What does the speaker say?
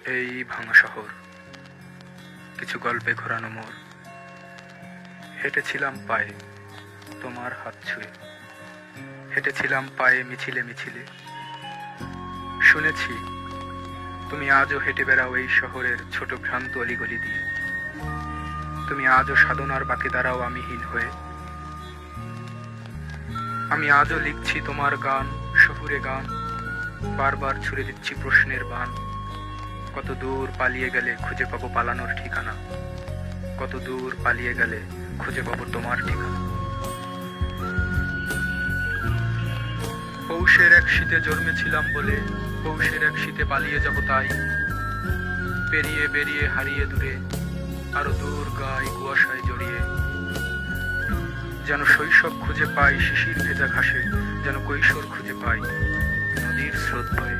এই ভাঙা শহর, কিছু গল্পে ঘোরানো মোড়, হেঁটেছিলাম পায়ে তোমার হাত ছুঁয়ে, হেঁটেছিলাম পায়ে মিছিলে মিছিলে। শুনেছি তুমি আজও হেঁটে বেড়াও এই শহরের ছোট ভ্রান্ত অলিগলি দিয়ে। তুমি আজও সাধনার বাঁকে দাঁড়াও আমিহীন হয়ে। আমি আজও লিখছি তোমার গান, শহুরে গান, বারবার ছুড়ে দিচ্ছি প্রশ্নের বান। কত দূর পালিয়ে গেলে খুঁজে পাবো পালানোর ঠিকানা, কত দূর পালিয়ে গেলে খুঁজে পাবো তোমার ঠিকানা। পৌষের এক শীতে জন্মেছিলাম বলে পৌষের এক শীতে পালিয়ে যাব তাই। পেরিয়ে বেরিয়ে হারিয়ে দূরে, আরো দূর গায়ে কুয়াশায় জড়িয়ে। যেন শৈশব খুঁজে পাই শিশির ভেজা ঘাসে, যেন কৈশোর খুঁজে পাই নদীর স্রোত বয়ে।